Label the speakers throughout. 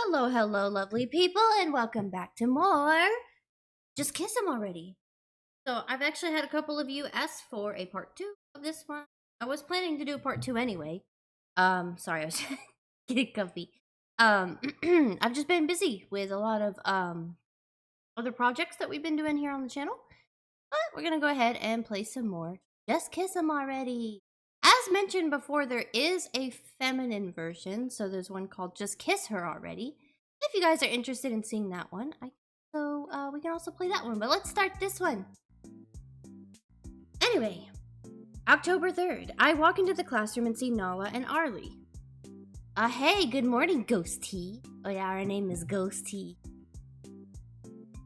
Speaker 1: Hello, hello, lovely people, and welcome back to more Just Kiss Him Already. So, I've actually had a couple of you ask for a part 2 of this one. I was planning to do part 2 anyway. Sorry, I was getting comfy. I've just been busy with a lot of other projects that we've been doing here on the channel. But we're gonna go ahead and play some more Just Kiss Him Already. As mentioned before, there is a feminine version, so there's one called Just Kiss Her Already. If you guys are interested in seeing that one, we can also play that one. But let's start this one. Anyway, October 3rd, I walk into the classroom and see Nala and Arlie. Hey, good morning, Ghosty. Oh yeah, our name is Ghosty.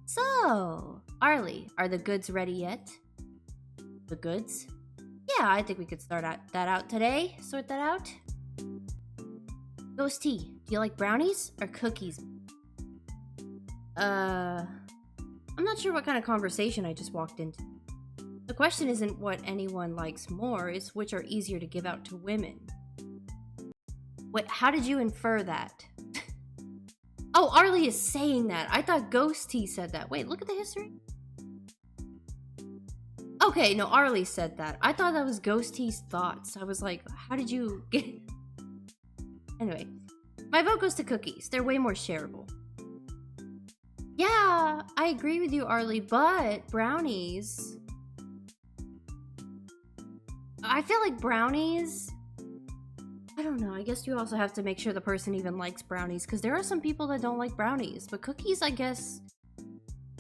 Speaker 1: So, Arlie, are the goods ready yet? The goods? Yeah, I think we could sort that out today. Sort that out. Ghosty, do you like brownies or cookies? I'm not sure what kind of conversation I just walked into. The question isn't what anyone likes more, it's which are easier to give out to women. Wait, how did you infer that? Oh, Arlie is saying that. I thought Ghosty said that. Wait, look at the history. Okay, no, Arlie said that. I thought that was Ghosty's thoughts. I was like, how did you get... Anyway, my vote goes to cookies. They're way more shareable. Yeah, I agree with you, Arlie, but brownies... I feel like brownies... I don't know, I guess you also have to make sure the person even likes brownies, because there are some people that don't like brownies, but cookies, I guess...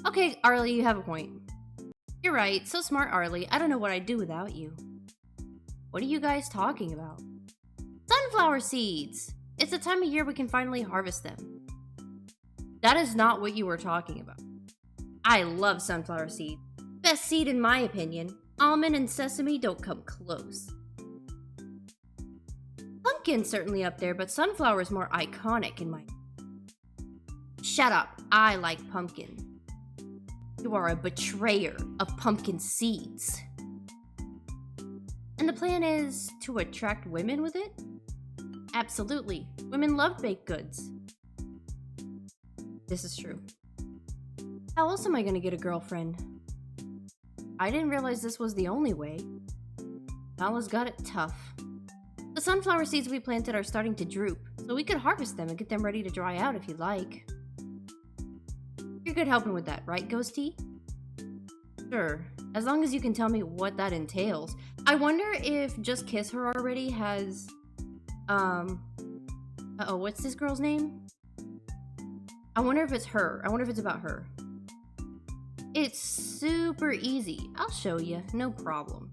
Speaker 1: Okay, Arlie, you have a point. You're right, so smart, Arlie. I don't know what I'd do without you. What are you guys talking about? Sunflower seeds! It's the time of year we can finally harvest them. That is not what you were talking about. I love sunflower seeds. Best seed in my opinion. Almond and sesame don't come close. Pumpkin's certainly up there, but sunflower is more iconic in my... Shut up. I like pumpkin. You are a betrayer of pumpkin seeds. And the plan is to attract women with it? Absolutely. Women love baked goods. This is true. How else am I gonna get a girlfriend? I didn't realize this was the only way. Nala's got it tough. The sunflower seeds we planted are starting to droop, so we could harvest them and get them ready to dry out if you'd like. You're good helping with that, right, Ghosty? Sure, as long as you can tell me what that entails. I wonder if Just Kiss Her Already has, what's this girl's name? I wonder if it's her. I wonder if it's about her. It's super easy. I'll show you, no problem.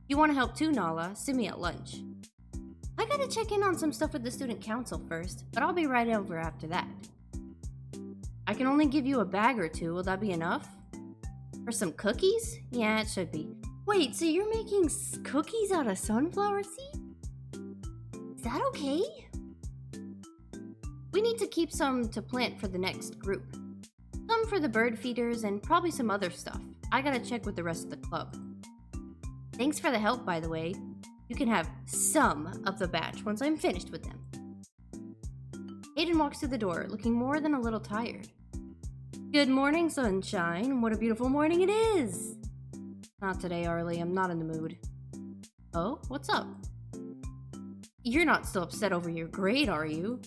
Speaker 1: You want to help too, Nala? See me at lunch. I gotta check in on some stuff with the student council first, but I'll be right over after that. I can only give you a bag or two. Will that be enough? For some cookies? Yeah, it should be. Wait, so you're making cookies out of sunflower seed? Is that okay? We need to keep some to plant for the next group. Some for the bird feeders and probably some other stuff. I gotta check with the rest of the club. Thanks for the help, by the way. You can have some of the batch once I'm finished with them. Aiden walks through the door, looking more than a little tired. Good morning, sunshine. What a beautiful morning it is. Not today, Arlie. I'm not in the mood. Oh, what's up? You're not still upset over your grade, are you?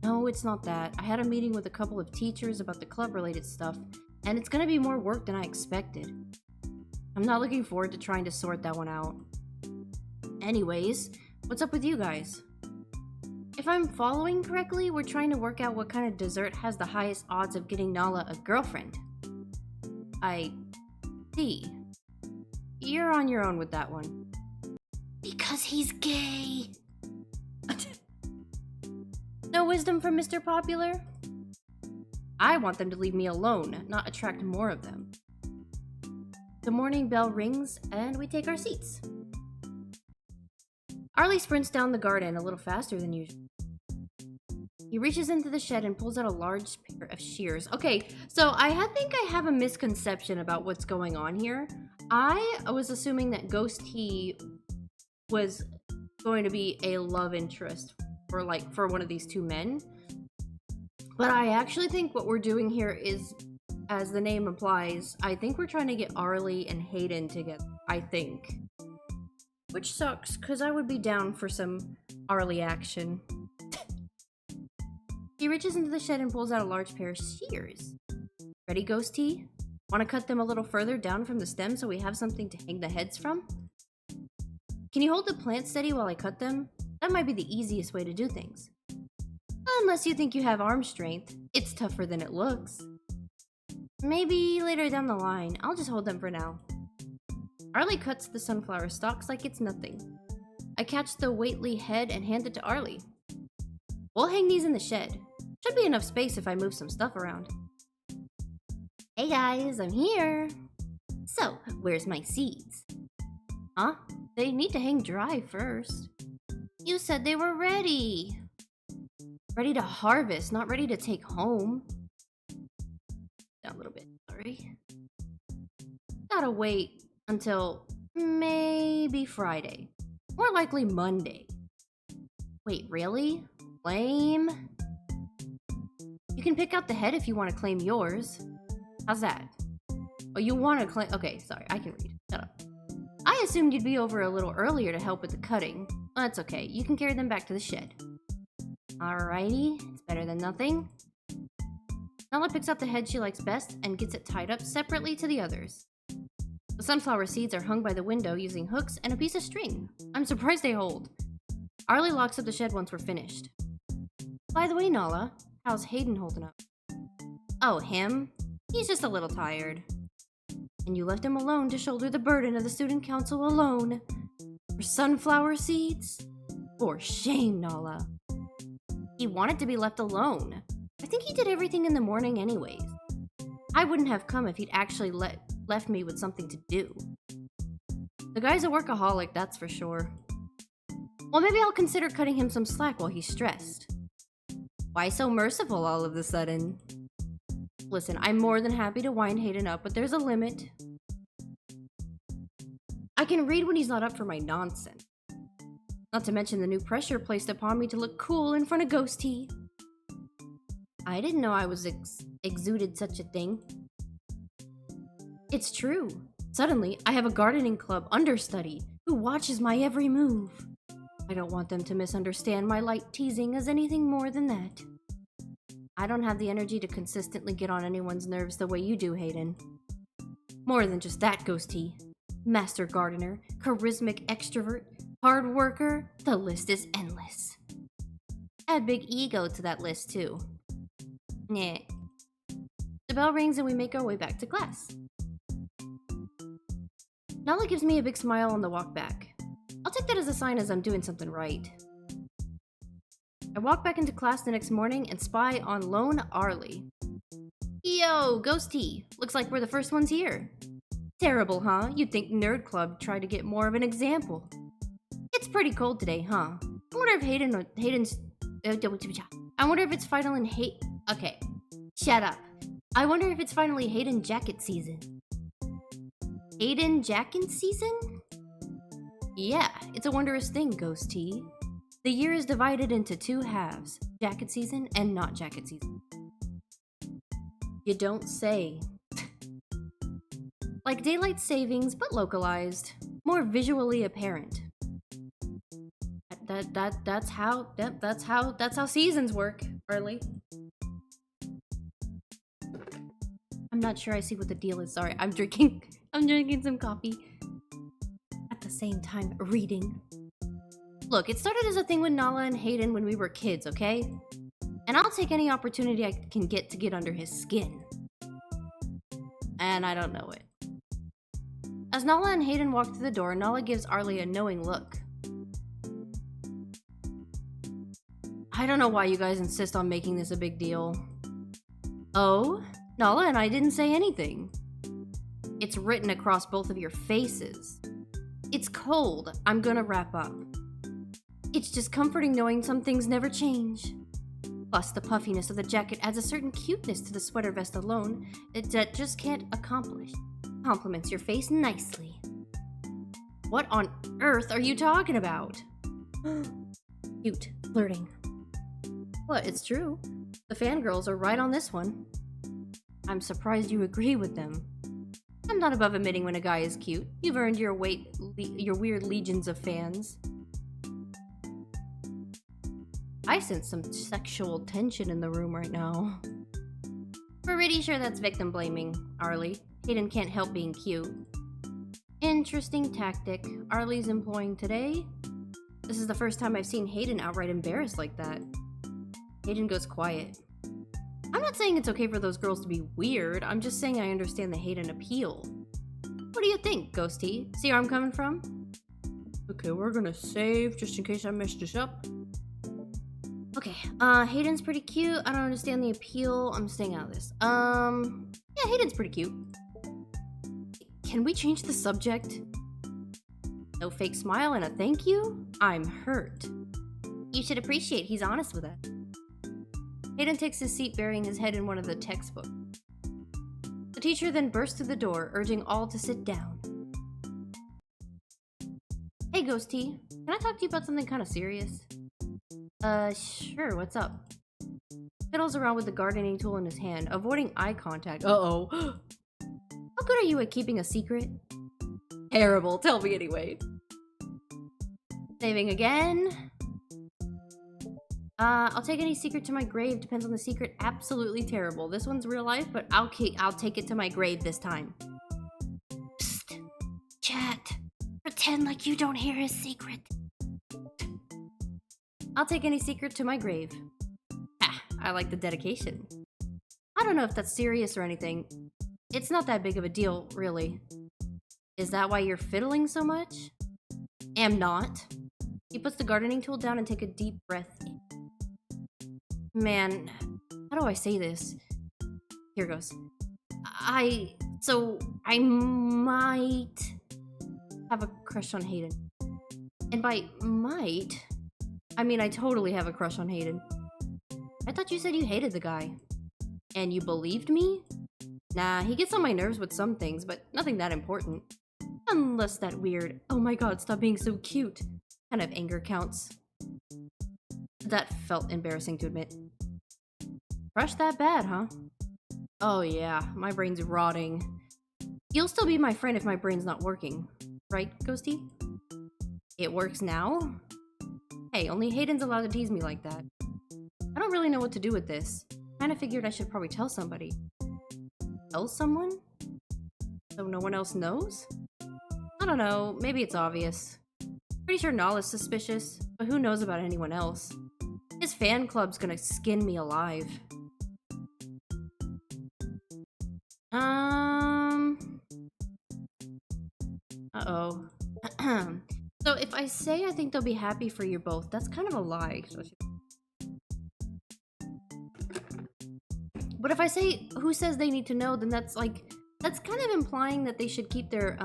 Speaker 1: No, it's not that. I had a meeting with a couple of teachers about the club-related stuff, and it's gonna be more work than I expected. I'm not looking forward to trying to sort that one out. Anyways, what's up with you guys? If I'm following correctly, we're trying to work out what kind of dessert has the highest odds of getting Nala a girlfriend. I see. You're on your own with that one. Because he's gay. No wisdom from Mr. Popular? I want them to leave me alone, not attract more of them. The morning bell rings, and we take our seats. Arlie sprints down the garden a little faster than usual. He reaches into the shed and pulls out a large pair of shears. Okay, so I think I have a misconception about what's going on here. I was assuming that Ghosty was going to be a love interest for one of these two men. But I actually think what we're doing here is, as the name implies, I think we're trying to get Arlie and Hayden together. I think. Which sucks, because I would be down for some Arlie action. He reaches into the shed and pulls out a large pair of shears. Ready, Ghosty? Want to cut them a little further down from the stem so we have something to hang the heads from? Can you hold the plant steady while I cut them? That might be the easiest way to do things. Unless you think you have arm strength. It's tougher than it looks. Maybe later down the line. I'll just hold them for now. Arlie cuts the sunflower stalks like it's nothing. I catch the Waitley head and hand it to Arlie. We'll hang these in the shed. Should be enough space if I move some stuff around. Hey guys, I'm here. So, where's my seeds? Huh? They need to hang dry first. You said they were ready. Ready to harvest, not ready to take home. Down a little bit, sorry. Gotta wait until maybe Friday. More likely Monday. Wait, really? Lame? You can pick out the head if you want to claim yours. How's that? Oh, you want to claim... Okay, sorry, I can read. Shut up. I assumed you'd be over a little earlier to help with the cutting. Well, that's okay. You can carry them back to the shed. Alrighty, it's better than nothing. Nala picks out the head she likes best and gets it tied up separately to the others. The sunflower seeds are hung by the window using hooks and a piece of string. I'm surprised they hold. Arlie locks up the shed once we're finished. By the way, Nala, how's Hayden holding up? Oh, him? He's just a little tired. And you left him alone to shoulder the burden of the student council alone. For sunflower seeds? For shame, Nala. He wanted to be left alone. I think he did everything in the morning anyways. I wouldn't have come if he'd actually left me with something to do. The guy's a workaholic, that's for sure. Well, maybe I'll consider cutting him some slack while he's stressed. Why so merciful all of a sudden? Listen, I'm more than happy to wind Hayden up, but there's a limit. I can read when he's not up for my nonsense. Not to mention the new pressure placed upon me to look cool in front of Ghosty. I didn't know I was exuded such a thing. It's true. Suddenly, I have a gardening club understudy who watches my every move. I don't want them to misunderstand my light teasing as anything more than that. I don't have the energy to consistently get on anyone's nerves the way you do, Hayden. More than just that, Ghosty. Master gardener, charismatic extrovert, hard worker, the list is endless. Add big ego to that list, too. Nah. The bell rings and we make our way back to class. Nala gives me a big smile on the walk back. I'll take that as a sign as I'm doing something right. I walk back into class the next morning and spy on lone Arlie. Yo, Ghosty! Looks like we're the first ones here. Terrible, huh? You'd think Nerd Club tried to get more of an example. It's pretty cold today, huh? I wonder if Hayden's... I wonder if it's finally Okay, shut up. I wonder if it's finally Hayden jacket season. Hayden jacket season? Yeah, it's a wondrous thing, Ghosty. The year is divided into two halves, jacket season and not jacket season. You don't say. Like daylight savings, but localized. More visually apparent. That's how seasons work, Arlie. I'm not sure I see what the deal is. Sorry, I'm drinking some coffee. At the same time, reading. Look, it started as a thing with Nala and Hayden when we were kids, okay? And I'll take any opportunity I can get to get under his skin. And I don't know it. As Nala and Hayden walk through the door, Nala gives Arlie a knowing look. I don't know why you guys insist on making this a big deal. Oh? Nala and I didn't say anything. It's written across both of your faces. It's cold. I'm gonna wrap up. It's just comforting knowing some things never change. Plus, the puffiness of the jacket adds a certain cuteness to the sweater vest alone that just can't accomplish. Compliments your face nicely. What on earth are you talking about? Cute. Flirting. What? It's true. The fangirls are right on this one. I'm surprised you agree with them. I'm not above admitting when a guy is cute. You've earned your your weird legions of fans. I sense some sexual tension in the room right now. Pretty sure that's victim blaming, Arlie. Hayden can't help being cute. Interesting tactic Arlie's employing today. This is the first time I've seen Hayden outright embarrassed like that. Hayden goes quiet. I'm not saying it's okay for those girls to be weird, I'm just saying I understand the Hayden appeal. What do you think, Ghosty? See where I'm coming from? Okay, we're gonna save just in case I messed this up. Okay, Hayden's pretty cute. I don't understand the appeal. I'm staying out of this. Yeah, Hayden's pretty cute. Can we change the subject? No fake smile and a thank you? I'm hurt. You should appreciate he's honest with it. Hayden takes his seat burying his head in one of the textbooks. The teacher then bursts through the door, urging all to sit down. Hey, Ghosty. Can I talk to you about something kind of serious? Sure, what's up? Fiddles around with the gardening tool in his hand, avoiding eye contact. Uh-oh. How good are you at keeping a secret? Terrible, tell me anyway. Saving again. I'll take any secret to my grave, depends on the secret. Absolutely terrible. This one's real life, but I'll take it to my grave this time. Psst. Chat. Pretend like you don't hear his secret. I'll take any secret to my grave. Ha, I like the dedication. I don't know if that's serious or anything. It's not that big of a deal, really. Is that why you're fiddling so much? Am not. He puts the gardening tool down and takes a deep breath in. Man, how do I say this? Here goes. I might have a crush on Hayden. And by might, I mean I totally have a crush on Hayden. I thought you said you hated the guy. And you believed me? Nah, he gets on my nerves with some things, but nothing that important. Unless that weird, oh my god, stop being so cute, kind of anger counts. That felt embarrassing to admit. Crush that bad, huh? Oh yeah, my brain's rotting. You'll still be my friend if my brain's not working. Right, Ghosty? It works now? Hey, only Hayden's allowed to tease me like that. I don't really know what to do with this. Kinda figured I should probably tell somebody. Tell someone? So no one else knows? I don't know, maybe it's obvious. Pretty sure Nal is suspicious, but who knows about anyone else? His fan club's gonna skin me alive. Uh-oh. So if I say I think they'll be happy for you both, that's kind of a lie. But if I say who says they need to know, then that's kind of implying that they should keep their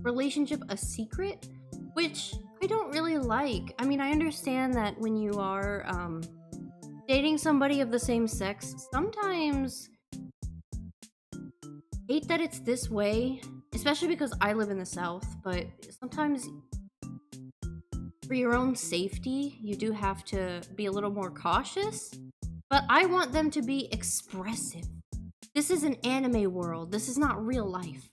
Speaker 1: relationship a secret, which I don't really like. I mean, I understand that when you are dating somebody of the same sex, sometimes hate that it's this way, especially because I live in the South, but sometimes for your own safety, you do have to be a little more cautious. But I want them to be expressive. This is an anime world. This is not real life.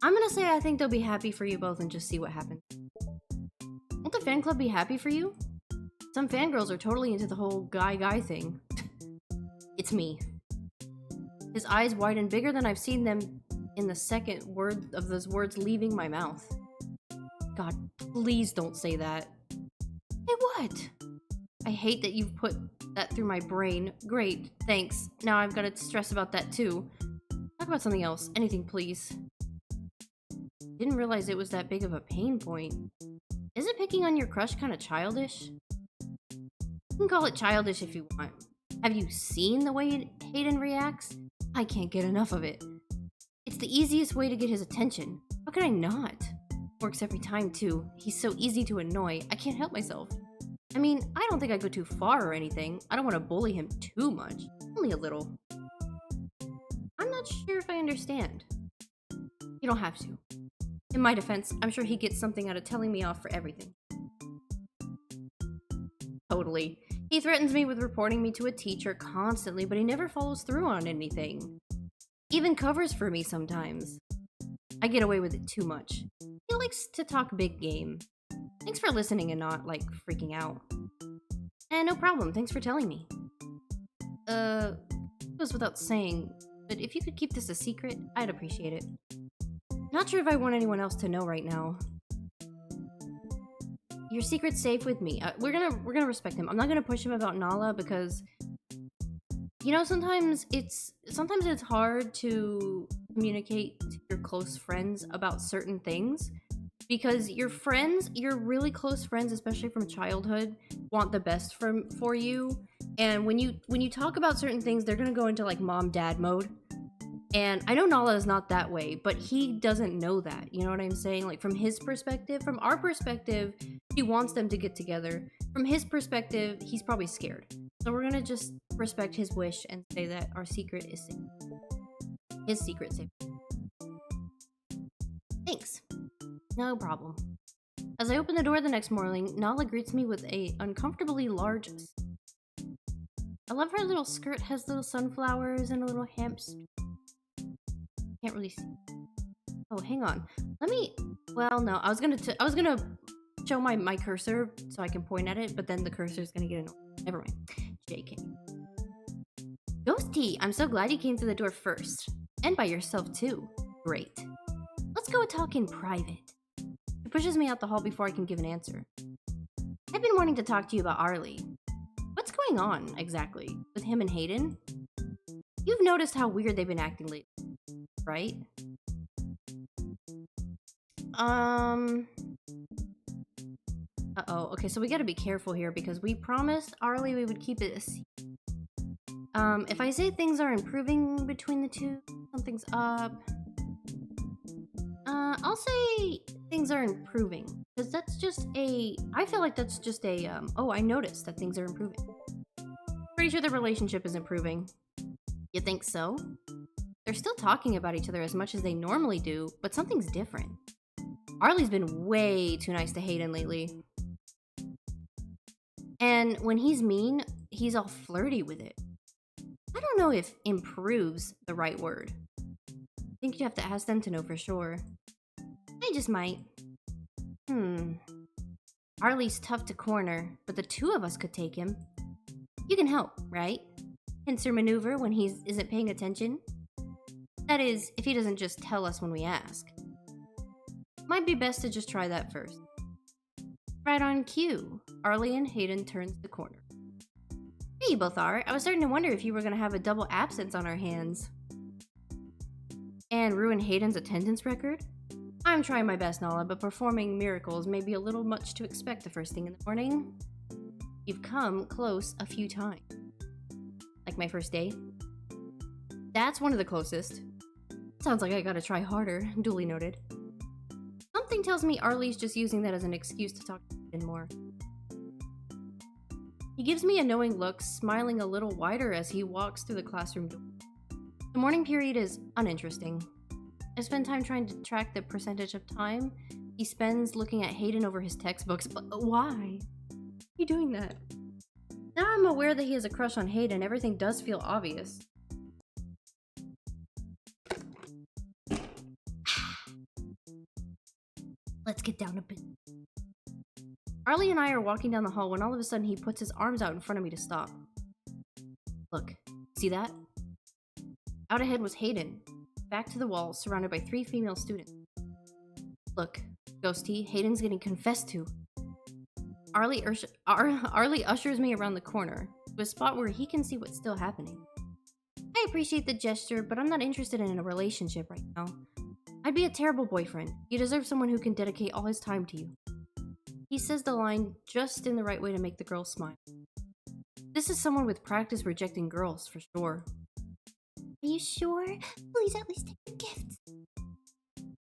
Speaker 1: I'm gonna say I think they'll be happy for you both and just see what happens. Won't the fan club be happy for you? Some fangirls are totally into the whole guy thing. It's me. His eyes widen bigger than I've seen them in the second word of those words leaving my mouth. God, please don't say that. Hey, what? I hate that you've put that through my brain. Great, thanks. Now I've got to stress about that too. Talk about something else. Anything, please. Didn't realize it was that big of a pain point. Isn't picking on your crush kind of childish? You can call it childish if you want. Have you seen the way Hayden reacts? I can't get enough of it. It's the easiest way to get his attention. How can I not? Works every time too. He's so easy to annoy. I can't help myself. I mean, I don't think I go too far or anything. I don't want to bully him too much. Only a little. I'm not sure if I understand. You don't have to. In my defense, I'm sure he gets something out of telling me off for everything. Totally. He threatens me with reporting me to a teacher constantly, but he never follows through on anything. Even covers for me sometimes. I get away with it too much. He likes to talk big game. Thanks for listening and not, like, freaking out. And no problem, thanks for telling me. It goes without saying, but if you could keep this a secret, I'd appreciate it. Not sure if I want anyone else to know right now. Your secret's safe with me. We're gonna respect him. I'm not gonna push him about Nala because, you know, sometimes it's hard to communicate to your close friends about certain things because your really close friends, especially from childhood, want the best for you. And when you talk about certain things, they're gonna go into like mom-dad mode. And I know Nala is not that way, but he doesn't know that. You know what I'm saying? Like, from his perspective, from our perspective, he wants them to get together. From his perspective, he's probably scared. So we're gonna just respect his wish and say that our secret is safe. His secret's safe. Thanks. No problem. As I open the door the next morning, Nala greets me with a uncomfortably large... I love her little skirt has little sunflowers and a little hamster. Can't really see. Oh, hang on. Let me... Well, no. I was gonna show my cursor so I can point at it, but then the cursor's gonna get annoying. Never mind. JK. Ghosty! I'm so glad you came through the door first. And by yourself, too. Great. Let's go talk in private. He pushes me out the hall before I can give an answer. I've been wanting to talk to you about Arlie. What's going on, exactly, with him and Hayden? You've noticed how weird they've been acting lately, right? Uh-oh. Okay, so we gotta be careful here because we promised Arlie we would keep it a secret. If I say things are improving between the two, something's up. I'll say things are improving. Because that's just I feel like that's just oh, I noticed that things are improving. Pretty sure the relationship is improving. You think so? They're still talking about each other as much as they normally do, but something's different. Arlie's been way too nice to Hayden lately. And when he's mean, he's all flirty with it. I don't know if improves the right word. I think you have to ask them to know for sure. I just might. Arlie's tough to corner, but the two of us could take him. You can help, right? Pincer maneuver when he isn't paying attention. That is, if he doesn't just tell us when we ask. Might be best to just try that first. Right on cue, Arlie and Hayden turns the corner. Here you both are. I was starting to wonder if you were going to have a double absence on our hands. And ruin Hayden's attendance record? I'm trying my best, Nala, but performing miracles may be a little much to expect the first thing in the morning. You've come close a few times. Like my first date? That's one of the closest. Sounds like I gotta try harder, duly noted. Something tells me Arlie's just using that as an excuse to talk to Hayden more. He gives me a knowing look, smiling a little wider as he walks through the classroom door. The morning period is uninteresting. I spend time trying to track the percentage of time he spends looking at Hayden over his textbooks, but why? Why are you doing that? Now I'm aware that he has a crush on Hayden, everything does feel obvious. Let's get down to business. Arlie and I are walking down the hall when all of a sudden he puts his arms out in front of me to stop. Look, see that? Out ahead was Hayden, back to the wall, surrounded by 3 female students. Look, Ghosty, Hayden's getting confessed to. Arlie ushers me around the corner, to a spot where he can see what's still happening. I appreciate the gesture, but I'm not interested in a relationship right now. I'd be a terrible boyfriend. You deserve someone who can dedicate all his time to you. He says the line just in the right way to make the girl smile. This is someone with practice rejecting girls, for sure. Are you sure? Please at least take the gifts.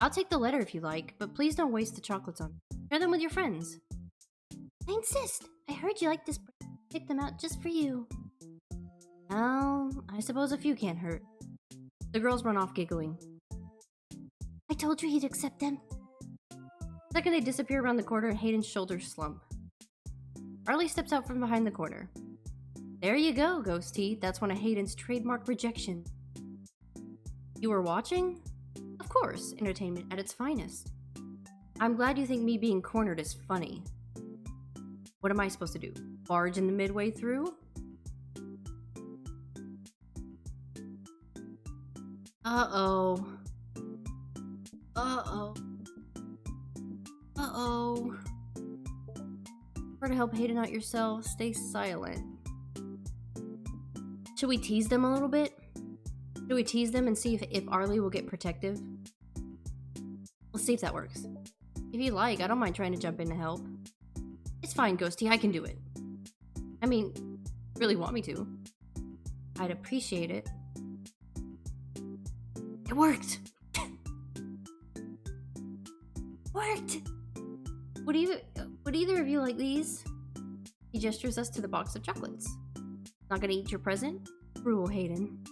Speaker 1: I'll take the letter if you like, but please don't waste the chocolates on me. Share them with your friends. I insist. I heard you like this. Pick them out just for you. Well, I suppose a few can't hurt. The girls run off giggling. I told you he'd accept them. The second they disappear around the corner, Hayden's shoulders slump. Arlie steps out from behind the corner. There you go, Ghosty. That's one of Hayden's trademark rejections. You were watching? Of course, entertainment at its finest. I'm glad you think me being cornered is funny. What am I supposed to do? Barge in the midway through? Uh-oh. Uh-oh. Uh-oh. Try to help Hayden out yourself. Stay silent. Should we tease them a little bit? Should we tease them and see if Arlie will get protective? Let's see if that works. If you like, I don't mind trying to jump in to help. It's fine, Ghosty. I can do it. I mean, really want me to. I'd appreciate it. It worked! Worked! Would either of you like these? He gestures us to the box of chocolates. Not gonna eat your present? Cruel Hayden.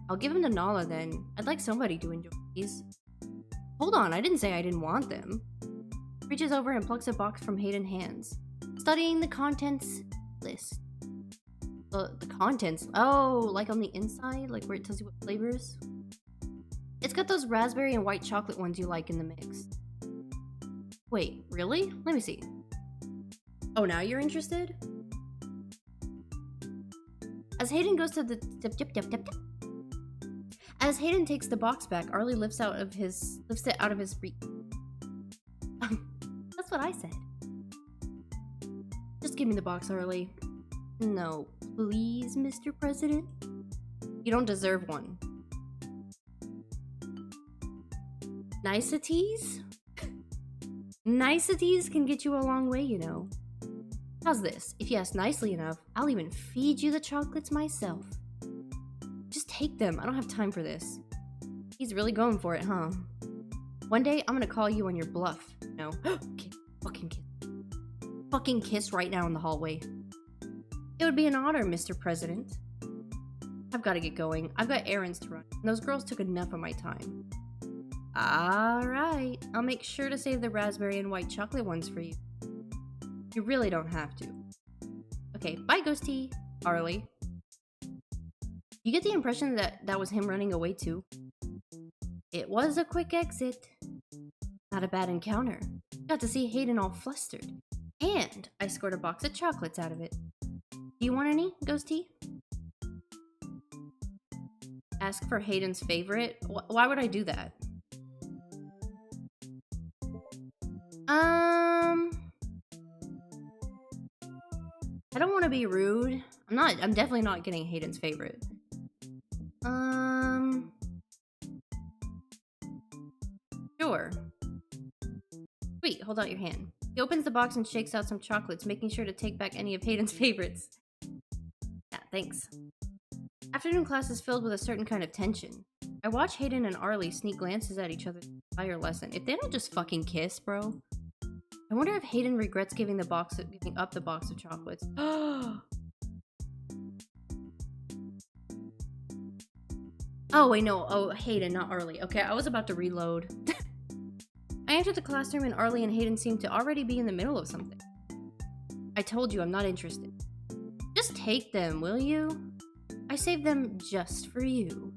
Speaker 1: I'll give him to Nala then. I'd like somebody to enjoy these. Hold on, I didn't say I didn't want them. Reaches over and plucks a box from Hayden's hands. Studying the contents list. The contents? Oh, like on the inside? Like where it tells you what flavors? It's got those raspberry and white chocolate ones you like in the mix. Wait, really? Let me see. Oh, now you're interested? As Hayden goes to the As Hayden takes the box back, Arlie lifts it out of his reach. That's what I said. Just give me the box, Arlie. No, please, Mr. President. You don't deserve one. Niceties? Niceties can get you a long way, you know. How's this? If you ask nicely enough, I'll even feed you the chocolates myself. Just take them. I don't have time for this. He's really going for it, huh? One day, I'm gonna call you on your bluff. No. Okay, fucking kiss. Fucking kiss right now in the hallway. It would be an honor, Mr. President. I've got to get going. I've got errands to run. And those girls took enough of my time. Alright. I'll make sure to save the raspberry and white chocolate ones for you. You really don't have to. Okay, bye, Ghosty. Arlie. You get the impression that that was him running away too? It was a quick exit. Not a bad encounter. Got to see Hayden all flustered. And I scored a box of chocolates out of it. Do you want any, Ghosty? Ask for Hayden's favorite? Why would I do that? I don't want to be rude. I'm definitely not getting Hayden's favorite. Sure. Sweet, hold out your hand. He opens the box and shakes out some chocolates, making sure to take back any of Hayden's favorites. Yeah, thanks. Afternoon class is filled with a certain kind of tension. I watch Hayden and Arlie sneak glances at each other the entire lesson. If they don't just fucking kiss, bro. I wonder if Hayden regrets giving up the box of chocolates. Oh, wait, no. Oh, Hayden, not Arlie. Okay, I was about to reload. I entered the classroom and Arlie and Hayden seemed to already be in the middle of something. I told you I'm not interested. Just take them, will you? I saved them just for you.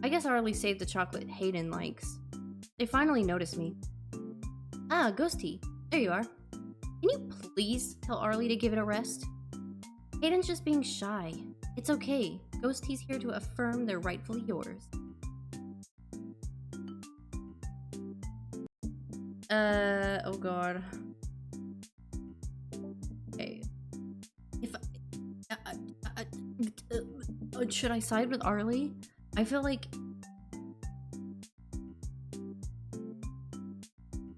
Speaker 1: I guess Arlie saved the chocolate Hayden likes. They finally noticed me. Ah, Ghosty. There you are. Can you please tell Arlie to give it a rest? Hayden's just being shy. It's okay. Ghosty's here to affirm they're rightfully yours. Oh god. Okay. Should I side with Arlie? I feel like...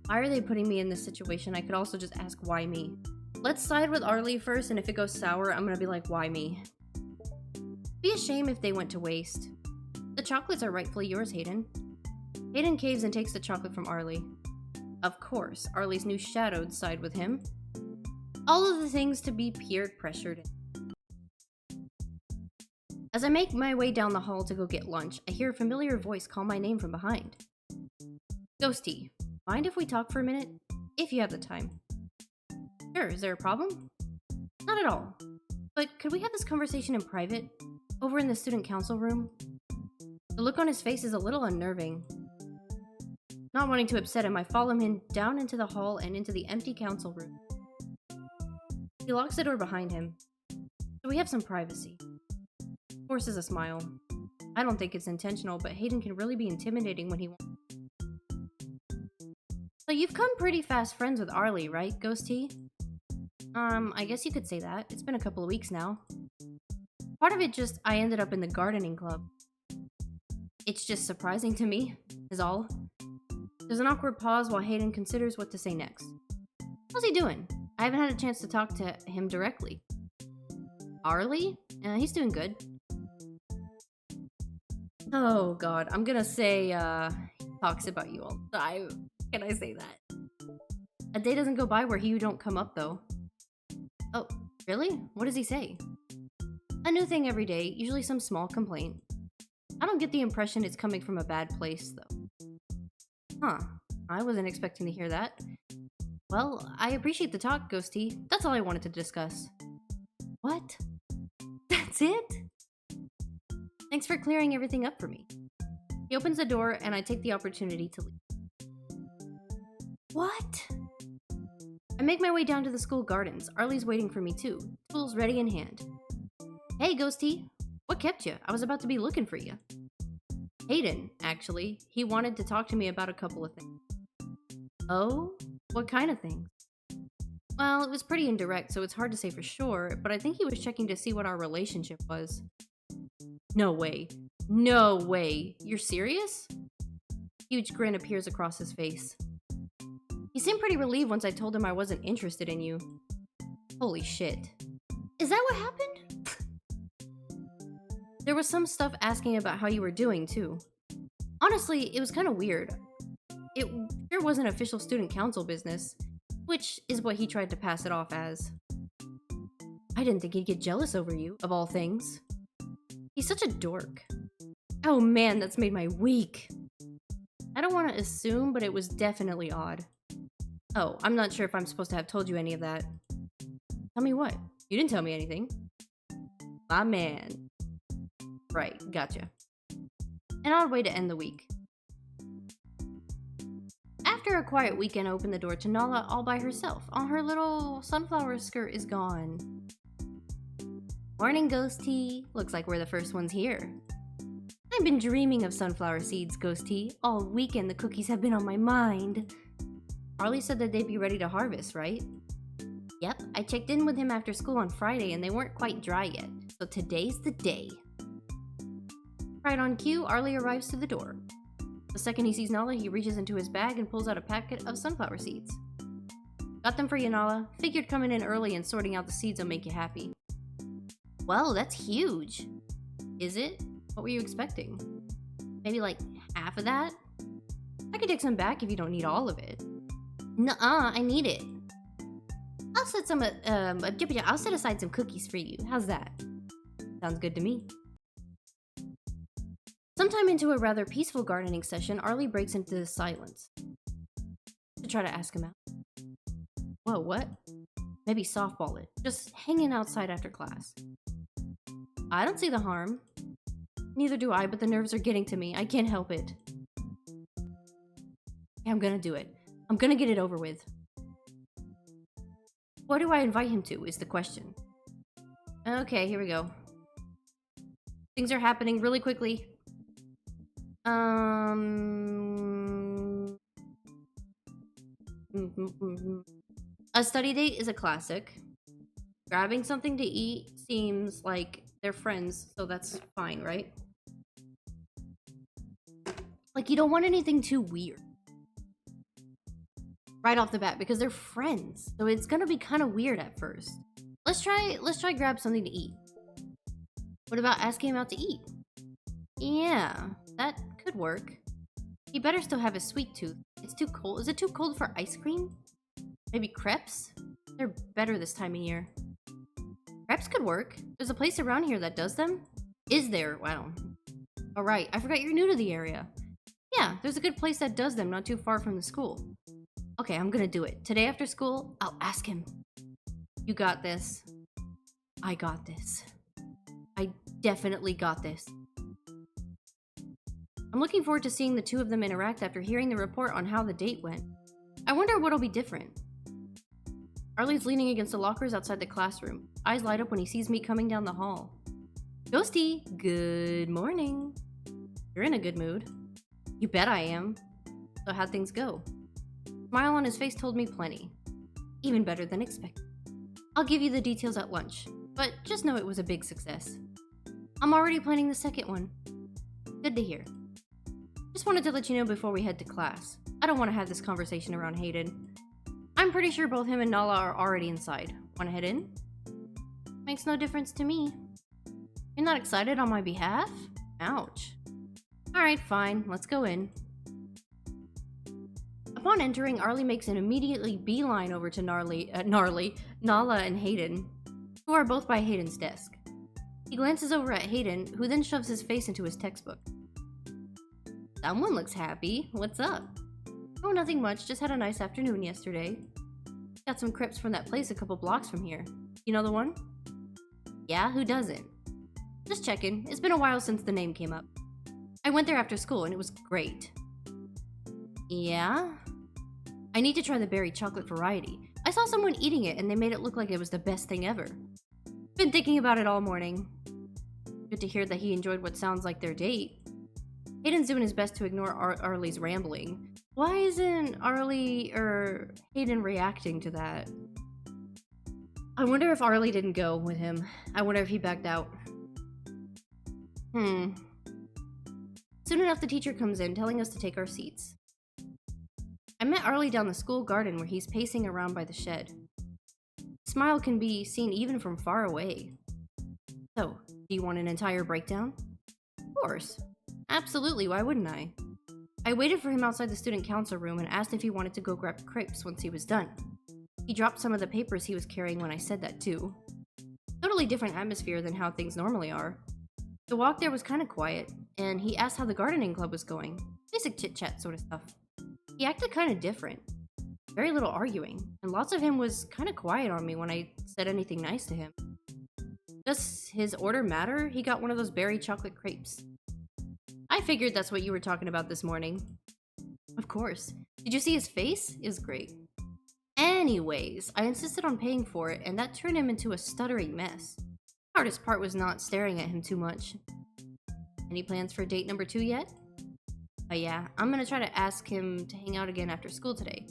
Speaker 1: Why are they putting me in this situation? I could also just ask, why me? Let's side with Arlie first, and if it goes sour, I'm gonna be like, why me? Be a shame if they went to waste. The chocolates are rightfully yours, Hayden. Hayden caves and takes the chocolate from Arlie. Of course, Arlie's new shadowed side with him. All of the things to be peer pressured. As I make my way down the hall to go get lunch, I hear a familiar voice call my name from behind. Ghosty, mind if we talk for a minute? If you have the time. Sure, is there a problem? Not at all. But could we have this conversation in private? Over in the student council room? The look on his face is a little unnerving. Not wanting to upset him, I follow him down into the hall and into the empty council room. He locks the door behind him, so we have some privacy. Forces a smile. I don't think it's intentional, but Hayden can really be intimidating when he wants. So you've come pretty fast friends with Arlie, right, Ghosty? I guess you could say that. It's been a couple of weeks now. Part of it just, I ended up in the gardening club. It's just surprising to me, is all. There's an awkward pause while Hayden considers what to say next. How's he doing? I haven't had a chance to talk to him directly. Arlie? He's doing good. Oh god, I'm gonna say, he talks about you all the time. Can I say that? A day doesn't go by where you don't come up, though. Oh, really? What does he say? A new thing every day, usually some small complaint. I don't get the impression it's coming from a bad place, though. Huh. I wasn't expecting to hear that. Well, I appreciate the talk, Ghosty. That's all I wanted to discuss. What? That's it? Thanks for clearing everything up for me. He opens the door, and I take the opportunity to leave. What? I make my way down to the school gardens. Arlie's waiting for me too. Tools ready in hand. Hey, Ghosty. What kept you? I was about to be looking for you. Hayden, actually. He wanted to talk to me about a couple of things. Oh? What kind of things? Well, it was pretty indirect, so it's hard to say for sure, but I think he was checking to see what our relationship was. No way. No way. You're serious? Huge grin appears across his face. He seemed pretty relieved once I told him I wasn't interested in you. Holy shit. Is that what happened? There was some stuff asking about how you were doing, too. Honestly, it was kind of weird. It sure wasn't official student council business, which is what he tried to pass it off as. I didn't think he'd get jealous over you, of all things. He's such a dork. Oh man, that's made my week. I don't want to assume, but it was definitely odd. Oh, I'm not sure if I'm supposed to have told you any of that. Tell me what? You didn't tell me anything. My man. Right, gotcha. An odd way to end the week. After a quiet weekend, I opened the door to Nala all by herself. All her little sunflower skirt is gone. Morning, Ghosty. Looks like we're the first ones here. I've been dreaming of sunflower seeds, Ghosty. All weekend the cookies have been on my mind. Arlie said that they'd be ready to harvest, right? Yep, I checked in with him after school on Friday and they weren't quite dry yet, so today's the day. Right on cue, Arlie arrives to the door. The second he sees Nala, he reaches into his bag and pulls out a packet of sunflower seeds. Got them for you, Nala. Figured coming in early and sorting out the seeds will make you happy. Well, that's huge. Is it? What were you expecting? Maybe like half of that? I could take some back if you don't need all of it. Nuh-uh, I need it. I'll set aside some cookies for you. How's that? Sounds good to me. Sometime into a rather peaceful gardening session, Arlie breaks into the silence to try to ask him out. Whoa, what? Maybe softball it. Just hanging outside after class. I don't see the harm. Neither do I, but the nerves are getting to me. I can't help it. Yeah, I'm gonna do it. I'm gonna get it over with. What do I invite him to, is the question. Okay, here we go. Things are happening really quickly. A study date is a classic. Grabbing something to eat seems like they're friends, so that's fine, right? Like, you don't want anything too weird right off the bat because they're friends, so it's gonna be kind of weird at first. Let's try grab something to eat. What about asking him out to eat? Yeah, that could work. He better still have his sweet tooth. It's too cold. Is it too cold for ice cream? Maybe crepes? They're better this time of year. Crepes could work. There's a place around here that does them. Is there? Wow. Alright, I forgot you're new to the area. Yeah, there's a good place that does them not too far from the school. Okay, I'm gonna do it. Today after school, I'll ask him. You got this. I got this. I definitely got this. I'm looking forward to seeing the two of them interact after hearing the report on how the date went. I wonder what'll be different. Arlie's leaning against the lockers outside the classroom. Eyes light up when he sees me coming down the hall. Ghosty, good morning. You're in a good mood. You bet I am. So how'd things go? Smile on his face told me plenty. Even better than expected. I'll give you the details at lunch, but just know it was a big success. I'm already planning the second one. Good to hear. Just wanted to let you know before we head to class. I don't want to have this conversation around Hayden. I'm pretty sure both him and Nala are already inside. Want to head in? Makes no difference to me. You're not excited on my behalf? Ouch. Alright, fine. Let's go in. Upon entering, Arlie makes an immediately beeline over to Nala and Hayden, who are both by Hayden's desk. He glances over at Hayden, who then shoves his face into his textbook. Someone looks happy. What's up? Oh, nothing much. Just had a nice afternoon yesterday. Got some crepes from that place a couple blocks from here. You know the one? Yeah, who doesn't? Just checking. It's been a while since the name came up. I went there after school and it was great. Yeah? I need to try the berry chocolate variety. I saw someone eating it and they made it look like it was the best thing ever. Been thinking about it all morning. Good to hear that he enjoyed what sounds like their date. Hayden's doing his best to ignore Arlie's rambling. Why isn't Hayden reacting to that? I wonder if Arlie didn't go with him. I wonder if he backed out. Soon enough, the teacher comes in, telling us to take our seats. I met Arlie down the school garden where he's pacing around by the shed. His smile can be seen even from far away. So, do you want an entire breakdown? Of course. Absolutely, why wouldn't I? I waited for him outside the student council room and asked if he wanted to go grab crepes once he was done. He dropped some of the papers he was carrying when I said that too. Totally different atmosphere than how things normally are. The walk there was kind of quiet, and he asked how the gardening club was going. Basic chit-chat sort of stuff. He acted kind of different. Very little arguing, and lots of him was kind of quiet on me when I said anything nice to him. Does his order matter? He got one of those berry chocolate crepes. I figured that's what you were talking about this morning. Of course. Did you see his face? It was great. Anyways, I insisted on paying for it, and that turned him into a stuttering mess. Hardest part was not staring at him too much. Any plans for date number 2 yet? Yeah, I'm gonna try to ask him to hang out again after school today.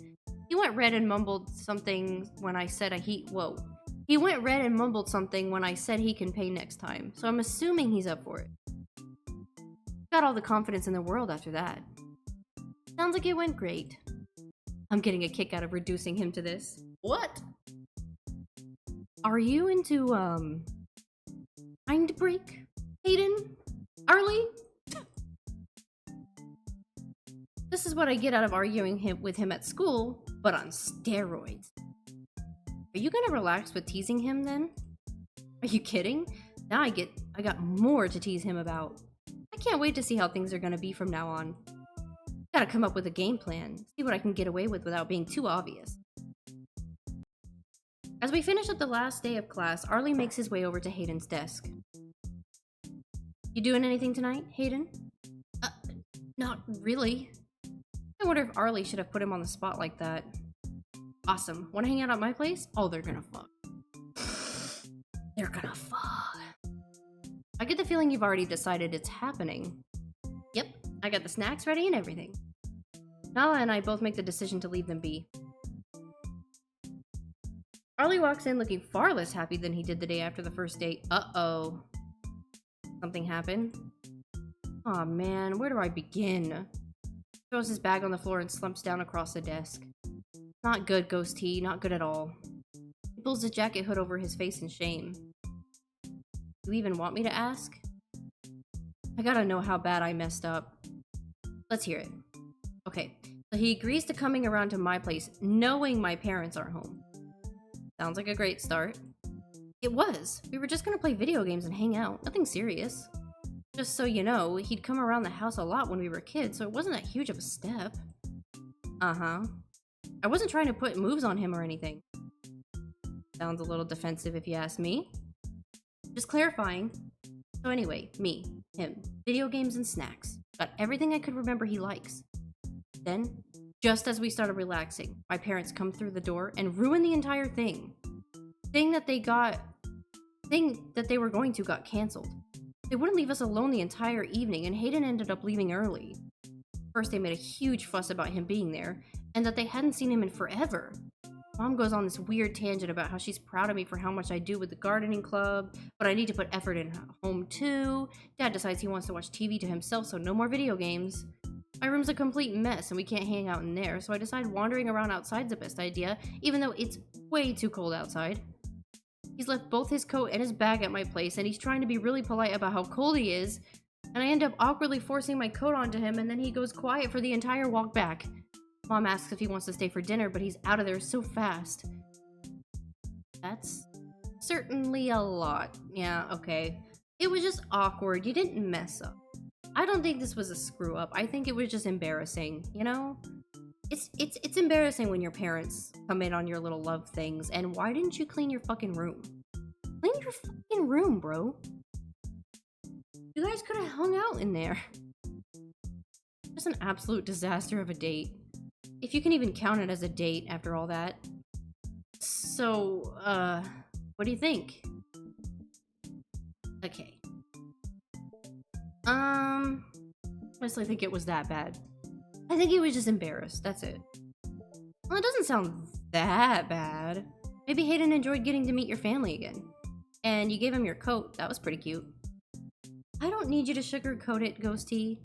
Speaker 1: He went red and mumbled something when I said He went red and mumbled something when I said he can pay next time, so I'm assuming he's up for it. Got all the confidence in the world after that. Sounds like it went great. I'm getting a kick out of reducing him to this. What? Are you into, mind break, Hayden? Arlie? This is what I get out of arguing with him at school, but on steroids. Are you gonna relax with teasing him then? Are you kidding? Now I got more to tease him about. I can't wait to see how things are gonna be from now on. Gotta come up with a game plan, see what I can get away with without being too obvious. As we finish up the last day of class, Arlie makes his way over to Hayden's desk. You doing anything tonight, Hayden? Not really. I wonder if Arlie should have put him on the spot like that. Awesome. Wanna hang out at my place? Oh, they're gonna fuck. They're gonna fuck. I get the feeling you've already decided it's happening. Yep, I got the snacks ready and everything. Nala and I both make the decision to leave them be. Arlie walks in looking far less happy than he did the day after the first date. Uh-oh. Something happened? Aw, man, where do I begin? Throws his bag on the floor and slumps down across the desk. Not good, Ghost T, not good at all. He pulls his jacket hood over his face in shame. You even want me to ask? I gotta know how bad I messed up. Let's hear it. Okay, so he agrees to coming around to my place knowing my parents aren't home. Sounds like a great start. It was. We were just gonna play video games and hang out. Nothing serious. Just so you know, he'd come around the house a lot when we were kids, so it wasn't that huge of a step. Uh-huh. I wasn't trying to put moves on him or anything. Sounds a little defensive if you ask me. Just clarifying. So anyway, him, video games and snacks. Got everything I could remember he likes. Then, just as we started relaxing, my parents come through the door and ruin the entire thing. Thing that they were going to got canceled. They wouldn't leave us alone the entire evening, and Hayden ended up leaving early. First, they made a huge fuss about him being there, and that they hadn't seen him in forever. Mom goes on this weird tangent about how she's proud of me for how much I do with the gardening club, but I need to put effort in home too. Dad decides he wants to watch TV to himself, so no more video games. My room's a complete mess and we can't hang out in there, so I decide wandering around outside's the best idea, even though it's way too cold outside. He's left both his coat and his bag at my place, and he's trying to be really polite about how cold he is, and I end up awkwardly forcing my coat onto him, and then he goes quiet for the entire walk back. Mom asks if he wants to stay for dinner, but he's out of there so fast. That's certainly a lot. Yeah, okay. It was just awkward. You didn't mess up. I don't think this was a screw up. I think it was just embarrassing, you know? It's embarrassing when your parents come in on your little love things, and why didn't you clean your fucking room? Clean your fucking room, bro. You guys could have hung out in there. Just an absolute disaster of a date. If you can even count it as a date after all that. So, what do you think? Okay. Honestly, I think it was that bad. I think he was just embarrassed, that's it. Well, it doesn't sound that bad. Maybe Hayden enjoyed getting to meet your family again. And you gave him your coat, that was pretty cute. I don't need you to sugarcoat it, Ghosty.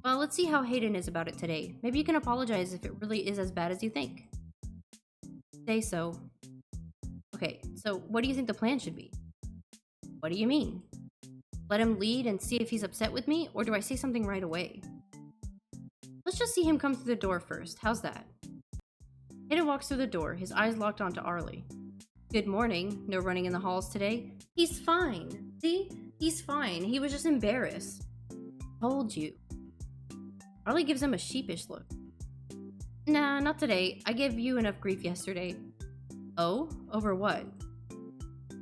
Speaker 1: Well, let's see how Hayden is about it today. Maybe you can apologize if it really is as bad as you think. Say so. Okay, so what do you think the plan should be? What do you mean? Let him lead and see if he's upset with me, or do I say something right away? Let's just see him come through the door first. How's that? Hayden walks through the door, his eyes locked onto Arlie. Good morning. No running in the halls today? He's fine. See? He's fine. He was just embarrassed. Told you. Arlie gives him a sheepish look. Nah, not today. I gave you enough grief yesterday. Oh? Over what?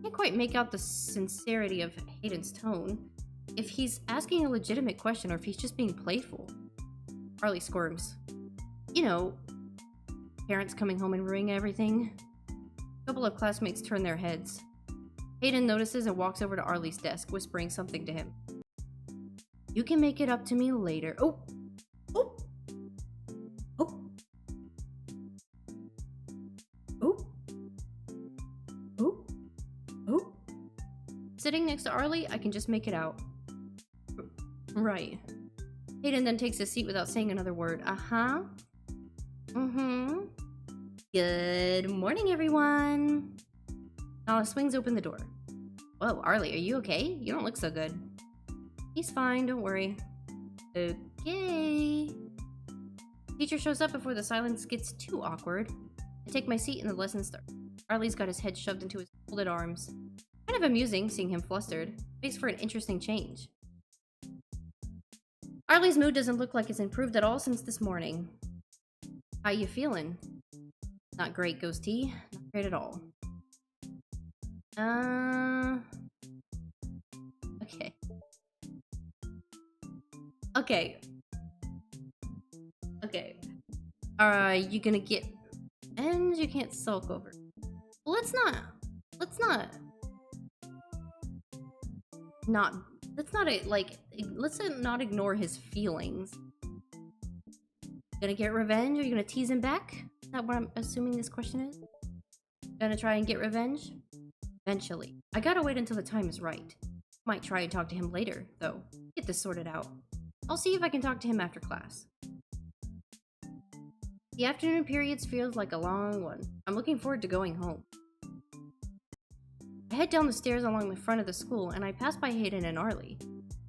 Speaker 1: Can't quite make out the sincerity of Hayden's tone. If he's asking a legitimate question or if he's just being playful. Arlie squirms. You know, parents coming home and ruining everything. A couple of classmates turn their heads. Hayden notices and walks over to Arlie's desk, whispering something to him. You can make it up to me later. Oh! Oh! Oh! Oh! Oh! Oh! Sitting next to Arlie, I can just make it out. Right. Hayden then takes his seat without saying another word. Uh-huh. Mm-hmm. Good morning, everyone. Nala swings open the door. Whoa, Arlie, are you okay? You don't look so good. He's fine, don't worry. Okay. Teacher shows up before the silence gets too awkward. I take my seat and the lesson starts. Arlie's got his head shoved into his folded arms. Kind of amusing seeing him flustered. Makes for an interesting change. Arlie's mood doesn't look like it's improved at all since this morning. How you feeling? Not great, Ghosty. Not great at all. Okay. Okay. Okay. You gonna get... And you can't sulk over. Let's not ignore his feelings. Gonna get revenge? Are you gonna tease him back? Is that what I'm assuming this question is? Gonna try and get revenge? Eventually. I gotta wait until the time is right. Might try and talk to him later, though. Get this sorted out. I'll see if I can talk to him after class. The afternoon periods feels like a long one. I'm looking forward to going home. I head down the stairs along the front of the school, and I pass by Hayden and Arlie.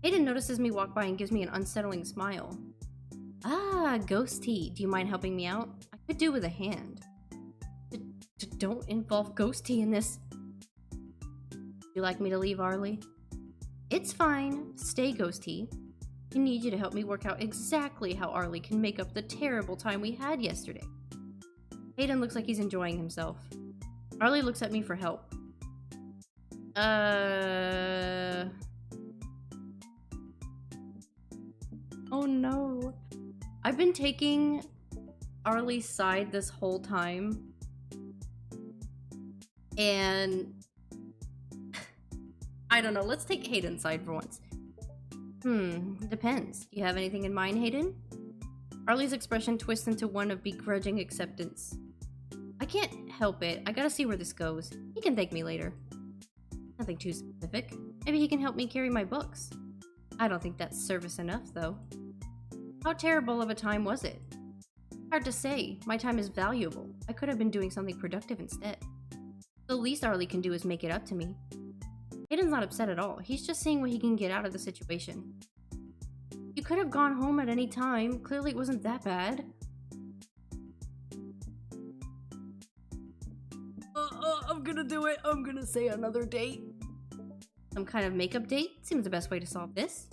Speaker 1: Hayden notices me walk by and gives me an unsettling smile. Ah, Ghosty, do you mind helping me out? I could do with a hand. Don't involve Ghosty in this. You like me to leave, Arlie? It's fine. Stay, Ghosty. I need you to help me work out exactly how Arlie can make up the terrible time we had yesterday. Hayden looks like he's enjoying himself. Arlie looks at me for help. Uh... Oh no. I've been taking Arlie's side this whole time. And... I don't know, let's take Hayden's side for once. Depends. Do you have anything in mind, Hayden? Arlie's expression twists into one of begrudging acceptance. I can't help it. I gotta see where this goes. He can thank me later. Nothing too specific. Maybe he can help me carry my books. I don't think that's service enough, though. How terrible of a time was it? Hard to say. My time is valuable. I could have been doing something productive instead. The least Arlie can do is make it up to me. Hayden's not upset at all. He's just seeing what he can get out of the situation. You could have gone home at any time. Clearly it wasn't that bad. I'm gonna do it. I'm gonna say another date. Some kind of makeup date? Seems the best way to solve this.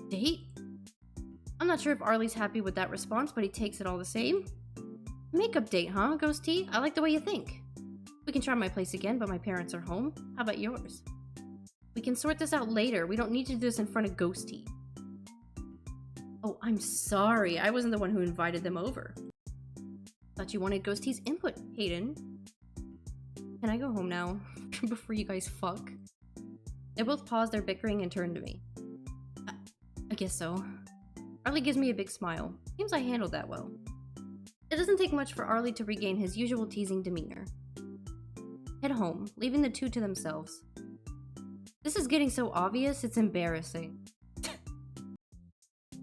Speaker 1: Date? I'm not sure if Arlie's happy with that response, but he takes it all the same. Makeup date, huh, Ghosty? I like the way you think. We can try my place again, but my parents are home. How about yours? We can sort this out later. We don't need to do this in front of Ghosty. Oh, I'm sorry. I wasn't the one who invited them over. Thought you wanted Ghosty's input, Hayden. Can I go home now? Before you guys fuck? They both paused their bickering and turned to me. I guess so. Arlie gives me a big smile. Seems I handled that well. It doesn't take much for Arlie to regain his usual teasing demeanor. Head home, leaving the two to themselves. This is getting so obvious, it's embarrassing.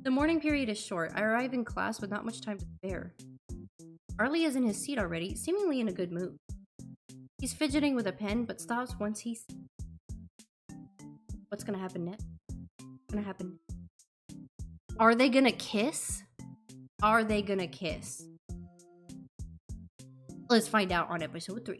Speaker 1: The morning period is short. I arrive in class with not much time to spare. Arlie is in his seat already, seemingly in a good mood. He's fidgeting with a pen, but stops once he's... What's gonna happen next? What's gonna happen? Are they gonna kiss? Are they gonna kiss? Let's find out on episode 3.